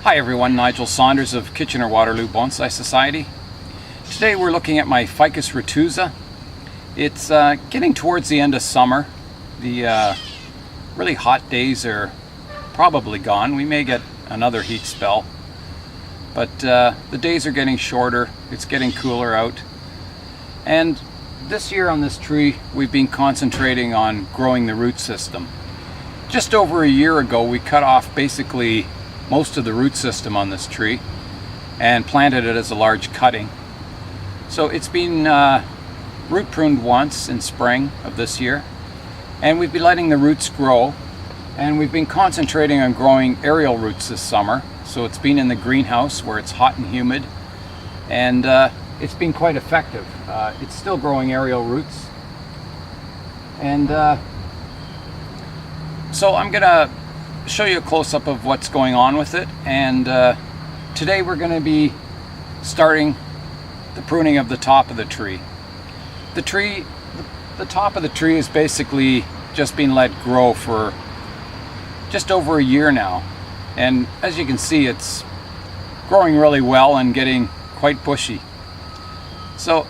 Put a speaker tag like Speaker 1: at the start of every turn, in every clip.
Speaker 1: Hi everyone, Nigel Saunders of Kitchener-Waterloo Bonsai Society. Today we're looking at my Ficus retusa. It's getting towards the end of summer. The really hot days are probably gone. We may get another heat spell, but the days are getting shorter. It's getting cooler out. And this year on this tree we've been concentrating on growing the root system. Just over a year ago we cut off basically most of the root system on this tree and planted it as a large cutting. So it's been root pruned once in spring of this year, and we've been letting the roots grow, and we've been concentrating on growing aerial roots this summer. So it's been in the greenhouse where it's hot and humid, and it's been quite effective. It's still growing aerial roots, and so I'm gonna show you a close-up of what's going on with it. And today we're going to be starting the pruning of the top of the tree. The top of the tree is basically just been let grow for just over a year now, and as you can see it's growing really well and getting quite bushy. So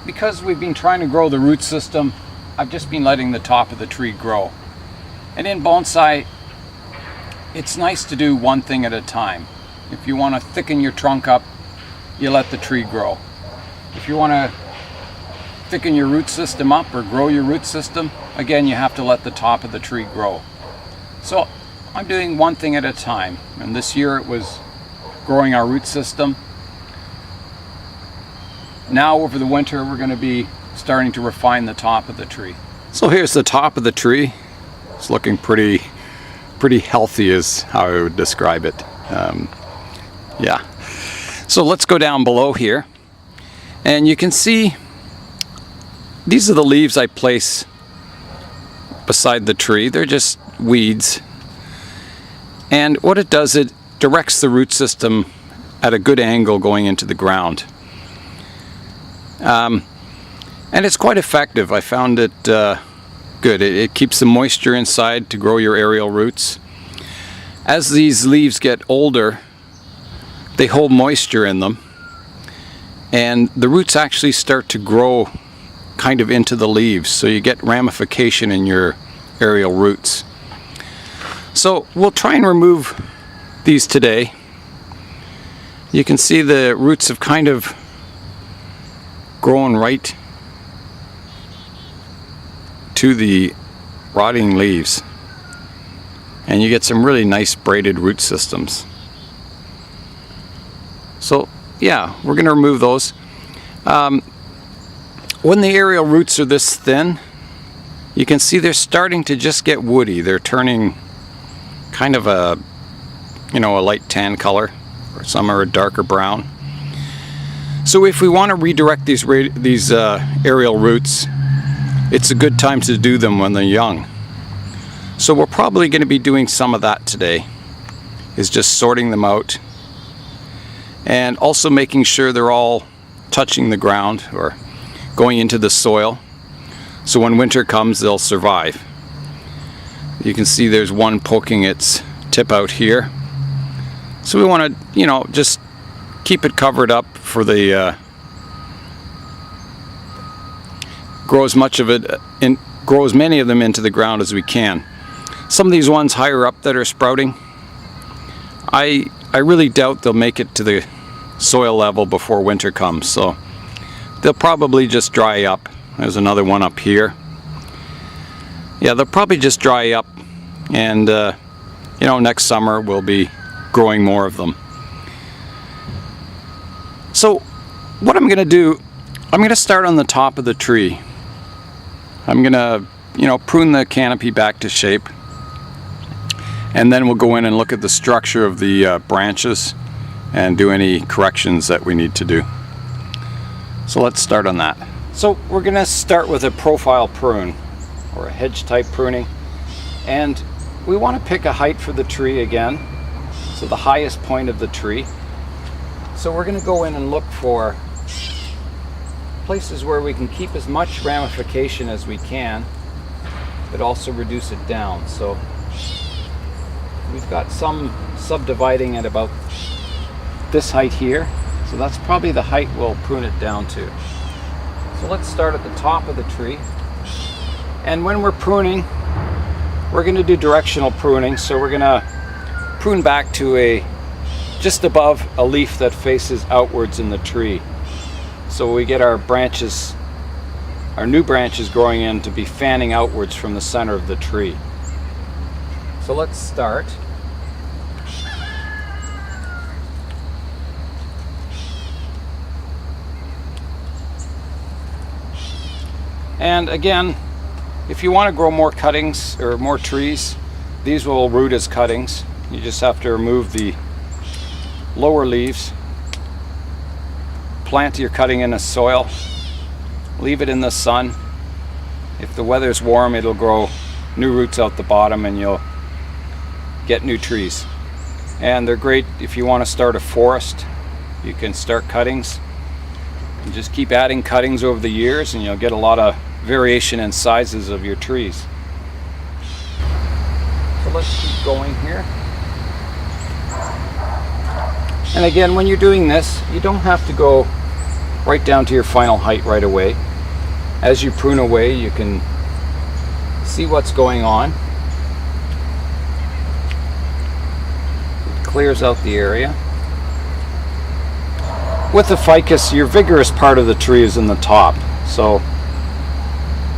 Speaker 1: because we've been trying to grow the root system, I've just been letting the top of the tree grow. And in bonsai, it's nice to do one thing at a time. If you want to thicken your trunk up, you let the tree grow. If you want to thicken your root system up or grow your root system, again, you have to let the top of the tree grow. So I'm doing one thing at a time, and this year it was growing our root system. Now over the winter we're going to be starting to refine the top of the tree. So here's the top of the tree. It's looking pretty healthy is how I would describe it. Yeah. So let's go down below here, and you can see these are the leaves I place beside the tree. They're just weeds, and what it does, it directs the root system at a good angle going into the ground, and it's quite effective. I found it good. It keeps the moisture inside to grow your aerial roots. As these leaves get older, they hold moisture in them, and the roots actually start to grow kind of into the leaves, so you get ramification in your aerial roots. So we'll try and remove these today. You can see the roots have kind of grown right to the rotting leaves, and you get some really nice braided root systems. So yeah, we're going to remove those. When the aerial roots are this thin, you can see they're starting to just get woody. They're turning kind of a light tan color, or some are a darker brown. So if we want to redirect these aerial roots, it's a good time to do them when they're young. So we're probably going to be doing some of that today, is just sorting them out and also making sure they're all touching the ground or going into the soil, so when winter comes they'll survive. You can see there's one poking its tip out here, so we want to just keep it covered up for the grow as many of them into the ground as we can. Some of these ones higher up that are sprouting, I really doubt they'll make it to the soil level before winter comes, so they'll probably just dry up. There's another one up here. Yeah, they'll probably just dry up, and next summer we'll be growing more of them. So what I'm going to do, I'm going to start on the top of the tree. I'm going to prune the canopy back to shape, and then we'll go in and look at the structure of the branches and do any corrections that we need to do. So let's start on that. So we're going to start with a profile prune, or a hedge type pruning, and we want to pick a height for the tree again, so the highest point of the tree. So we're going to go in and look for places where we can keep as much ramification as we can, but also reduce it down. So we've got some subdividing at about this height here, so that's probably the height we'll prune it down to. So let's start at the top of the tree, and when we're pruning, we're going to do directional pruning. So we're going to prune back to just above a leaf that faces outwards in the tree, so we get our branches, our new branches growing in, to be fanning outwards from the center of the tree. So let's start. And again, if you want to grow more cuttings or more trees, these will root as cuttings. You just have to remove the lower leaves, plant your cutting in a soil, leave it in the sun. If the weather's warm, it'll grow new roots out the bottom and you'll get new trees. And they're great if you want to start a forest. You can start cuttings and just keep adding cuttings over the years, and you'll get a lot of variation in sizes of your trees. So let's keep going here. And again, when you're doing this, you don't have to go right down to your final height right away. As you prune away, you can see what's going on. It clears out the area. With the ficus, your vigorous part of the tree is in the top, so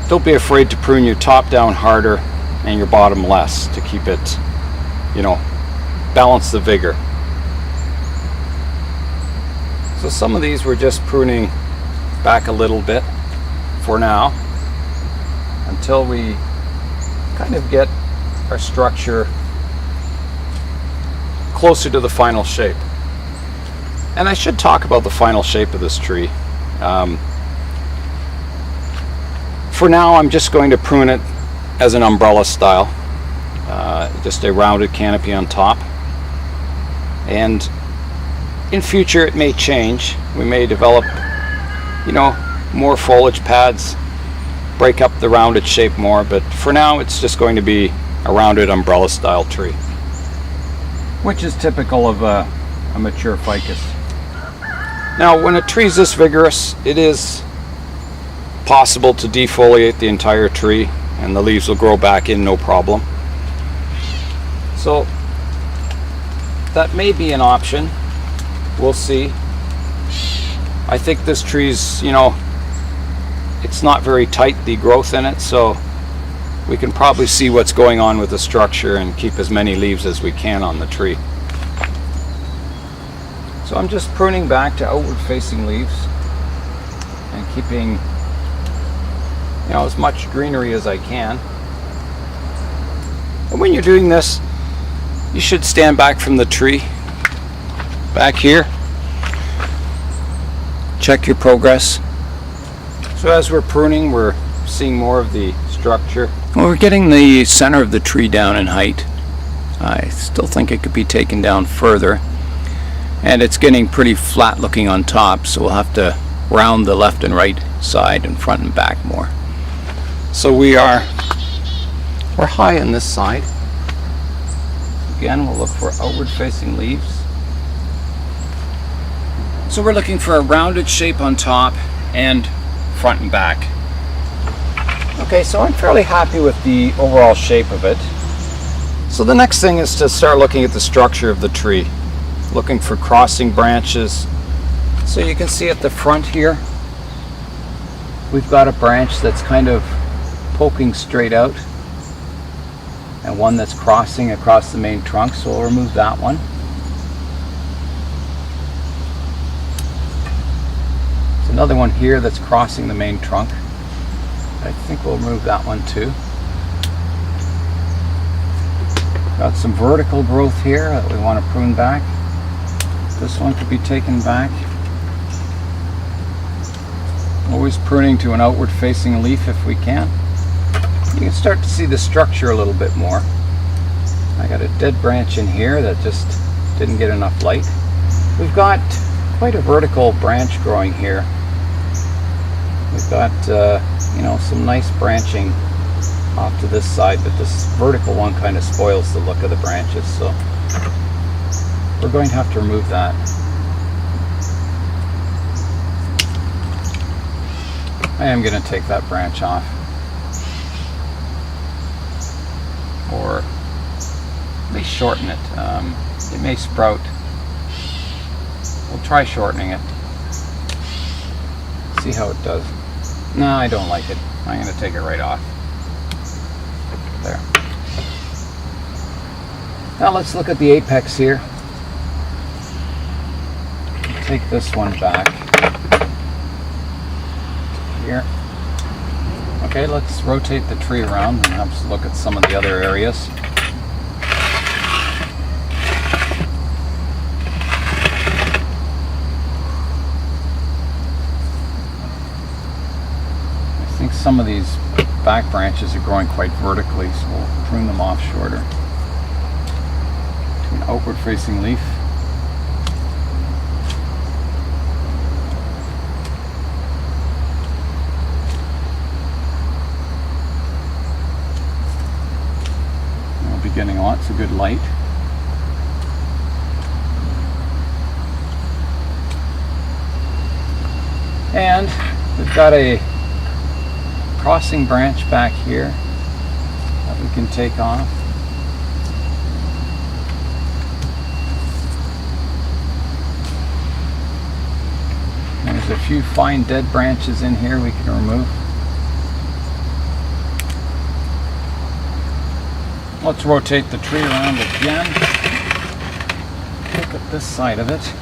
Speaker 1: don't be afraid to prune your top down harder and your bottom less to keep it, balance the vigor. So some of these we're just pruning back a little bit for now, until we kind of get our structure closer to the final shape. And I should talk about the final shape of this tree. For now, I'm just going to prune it as an umbrella style, just a rounded canopy on top. And in future, it may change. We may develop, more foliage pads, break up the rounded shape more, but for now, it's just going to be a rounded umbrella style tree, which is typical of a mature ficus. Now, when a tree is this vigorous, it is possible to defoliate the entire tree and the leaves will grow back in no problem. So that may be an option. We'll see. I think this tree's, it's not very tight, the growth in it, so we can probably see what's going on with the structure and keep as many leaves as we can on the tree. So I'm just pruning back to outward facing leaves and keeping as much greenery as I can. And when you're doing this, you should stand back from the tree, back here, check your progress. So as we're pruning, we're seeing more of the structure. Well, we're getting the center of the tree down in height. I still think it could be taken down further, and it's getting pretty flat looking on top, so we'll have to round the left and right side and front and back more. So we're high on this side. Again, we'll look for outward facing leaves. So we're looking for a rounded shape on top and front and back. Okay, so I'm fairly happy with the overall shape of it. So the next thing is to start looking at the structure of the tree, looking for crossing branches. So you can see at the front here, we've got a branch that's kind of poking straight out and one that's crossing across the main trunk, so we'll remove that one. There's another one here that's crossing the main trunk. I think we'll remove that one too. Got some vertical growth here that we want to prune back. This one could be taken back. Always pruning to an outward facing leaf if we can. You can start to see the structure a little bit more. I got a dead branch in here that just didn't get enough light. We've got quite a vertical branch growing here. We've got some nice branching off to this side, but this vertical one kind of spoils the look of the branches, so we're going to have to remove that. I am going to take that branch off, or at least shorten it. It may sprout. We'll try shortening it. See how it does. No, I don't like it. I'm going to take it right off. There. Now let's look at the apex here. Take this one back. Here. Okay, let's rotate the tree around and have a look at some of the other areas. I think some of these back branches are growing quite vertically, so we'll prune them off shorter. To an outward facing leaf. We'll be getting lots of good light. And we've got a crossing branch back here that we can take off. There's a few fine dead branches in here we can remove. Let's rotate the tree around again. Look at this side of it.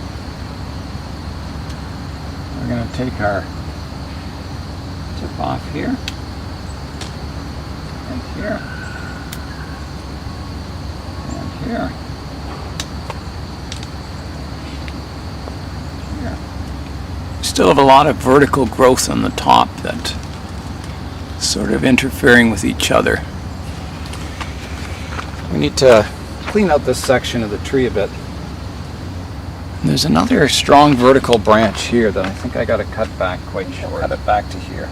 Speaker 1: We're going to take our tip off here. And here, and here, here. Still have a lot of vertical growth on the top that sort of interfering with each other. We need to clean out this section of the tree a bit. And there's another strong vertical branch here that I think I got to cut back quite short. Cut it back to here.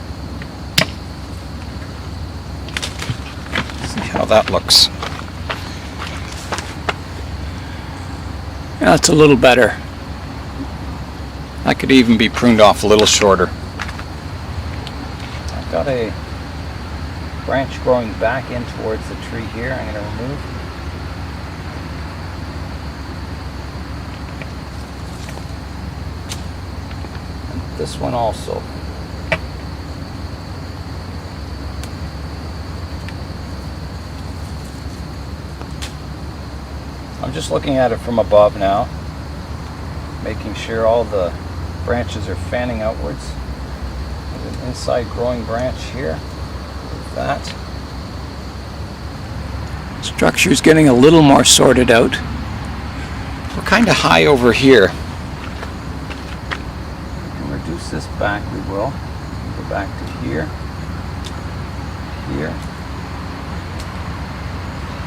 Speaker 1: How that looks. Yeah, that's a little better. That could even be pruned off a little shorter. I've got a branch growing back in towards the tree here. I'm going to remove. And this one also. I'm just looking at it from above now, making sure all the branches are fanning outwards. There's an inside growing branch here. Like that. Structure's getting a little more sorted out. We're kind of high over here. We can reduce this back, we will. Go back to here, here,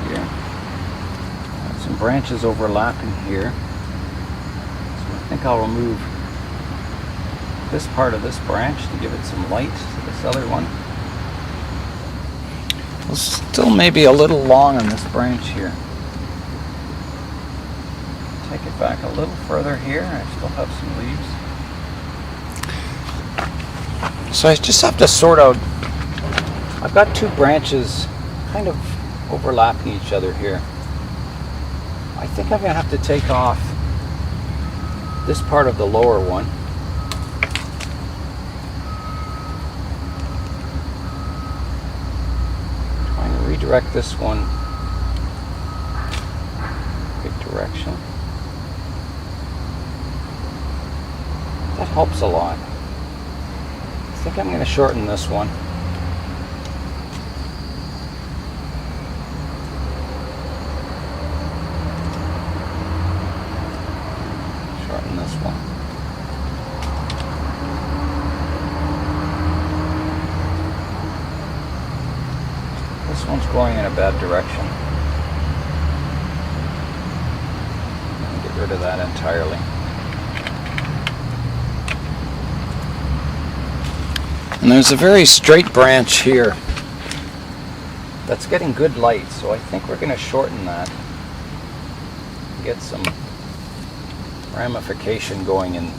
Speaker 1: here. Some branches overlapping here, so I think I'll remove this part of this branch to give it some light to this other one. It's still maybe a little long on this branch here. Take it back a little further here. I still have some leaves. So I just have to sort out, I've got two branches kind of overlapping each other here. I think I'm going to have to take off this part of the lower one. Trying to redirect this one big direction. That helps a lot. I think I'm going to shorten this one. This one. This one's going in a bad direction. Get rid of that entirely. And there's a very straight branch here that's getting good light, so I think we're going to shorten that. Get some ramification going in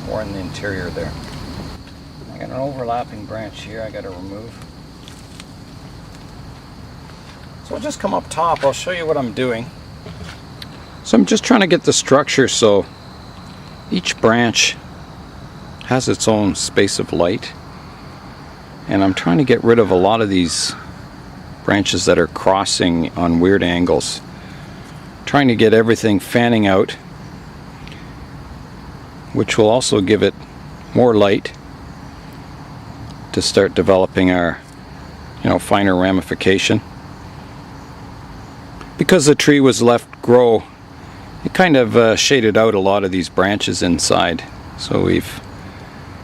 Speaker 1: more in the interior there. I got an overlapping branch here I got to remove. So I'll just come up top. I'll show you what I'm doing. So I'm just trying to get the structure so each branch has its own space of light, and I'm trying to get rid of a lot of these branches that are crossing on weird angles. Trying to get everything fanning out, which will also give it more light to start developing our, finer ramification. Because the tree was left grow, it kind of shaded out a lot of these branches inside, so we've,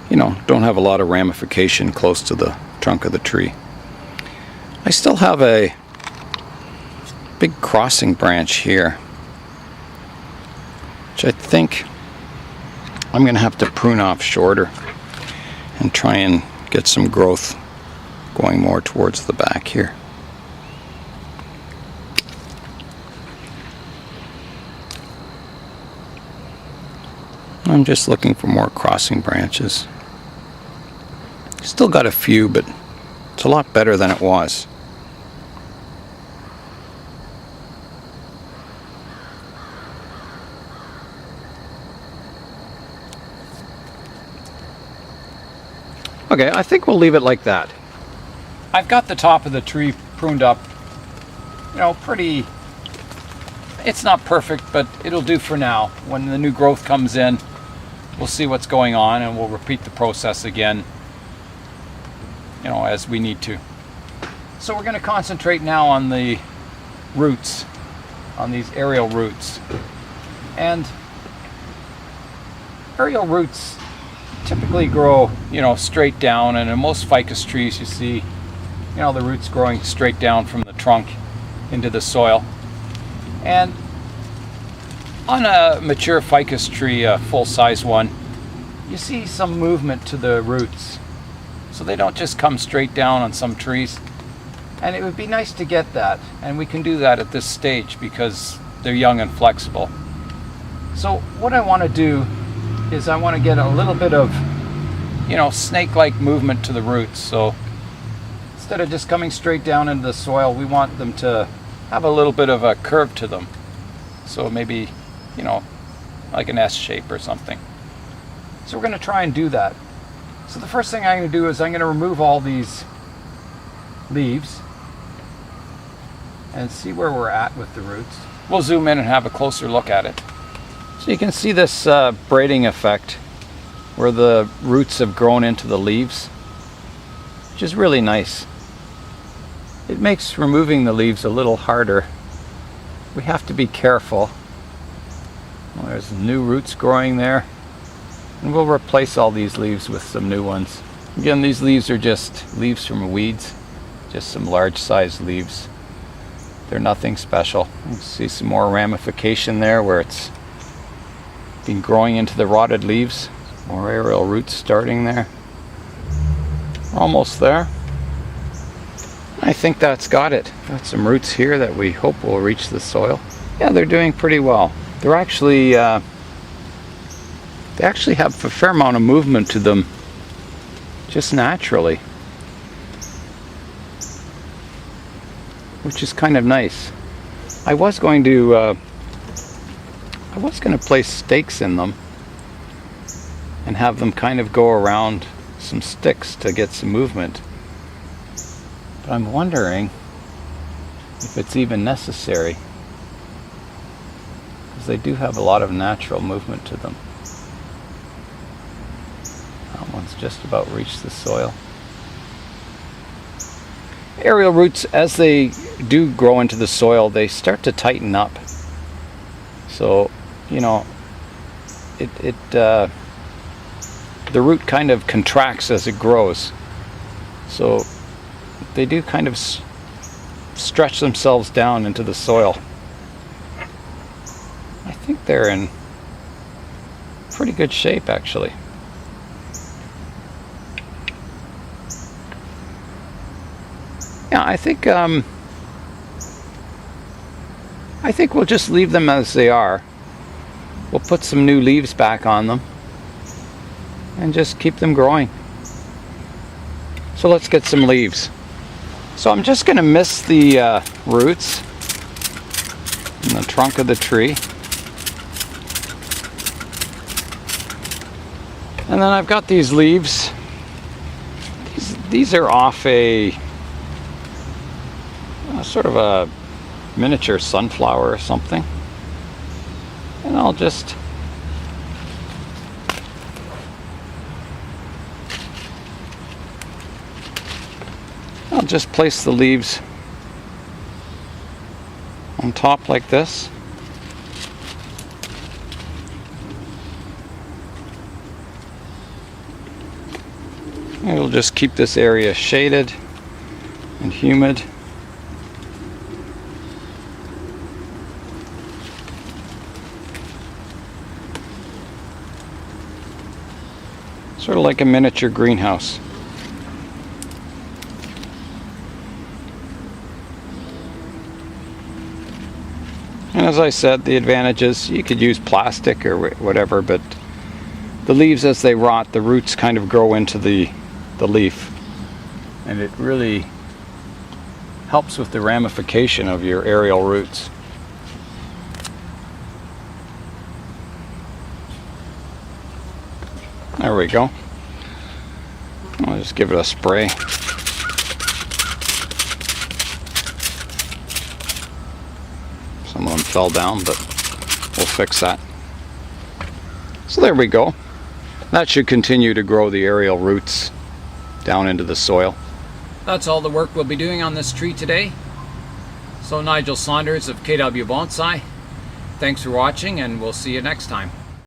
Speaker 1: don't have a lot of ramification close to the trunk of the tree. I still have a big crossing branch here, which I think I'm going to have to prune off shorter and try and get some growth going more towards the back here. I'm just looking for more crossing branches. Still got a few, but it's a lot better than it was. Okay, I think we'll leave it like that. I've got the top of the tree pruned up, pretty, it's not perfect, but it'll do for now. When the new growth comes in, we'll see what's going on and we'll repeat the process again, as we need to. So we're going to concentrate now on the roots, on these aerial roots. And aerial roots typically grow, straight down, and in most ficus trees you see, the roots growing straight down from the trunk into the soil. And on a mature ficus tree, a full-size one, you see some movement to the roots. So they don't just come straight down on some trees. And it would be nice to get that, and we can do that at this stage because they're young and flexible. So what I want to do is I want to get a little bit of, snake-like movement to the roots. So instead of just coming straight down into the soil, we want them to have a little bit of a curve to them. So maybe, like an S shape or something. So we're going to try and do that. So the first thing I'm going to do is I'm going to remove all these leaves and see where we're at with the roots. We'll zoom in and have a closer look at it. So you can see this braiding effect where the roots have grown into the leaves, which is really nice. It makes removing the leaves a little harder. We have to be careful. Well, there's new roots growing there, and we'll replace all these leaves with some new ones. Again, these leaves are just leaves from weeds, just some large sized leaves. They're nothing special. You can see some more ramification there where it's been growing into the rotted leaves. More aerial roots starting there. Almost there. I think that's got it. Got some roots here that we hope will reach the soil. Yeah, they're doing pretty well. They're actually, they actually have a fair amount of movement to them just naturally, which is kind of nice. I was going to place stakes in them and have them kind of go around some sticks to get some movement. But I'm wondering if it's even necessary, because they do have a lot of natural movement to them. That one's just about reached the soil. Aerial roots, as they do grow into the soil, they start to tighten up. So, the root kind of contracts as it grows. So they do kind of stretch themselves down into the soil. I think they're in pretty good shape, actually. yeah, I think we'll just leave them as they are. We'll put some new leaves back on them and just keep them growing. So let's get some leaves. So I'm just going to mist the roots in the trunk of the tree. And then I've got these leaves. These are off a sort of a miniature sunflower or something. And I'll just place the leaves on top like this. It'll just keep this area shaded and humid. Sort of like a miniature greenhouse. And as I said, the advantage is you could use plastic or whatever, but the leaves, as they rot, the roots kind of grow into the leaf, and it really helps with the ramification of your aerial roots. There we go. I'll just give it a spray. Some of them fell down, but we'll fix that. So there we go. That should continue to grow the aerial roots down into the soil. That's all the work we'll be doing on this tree today. So Nigel Saunders of KW Bonsai. Thanks for watching, and we'll see you next time.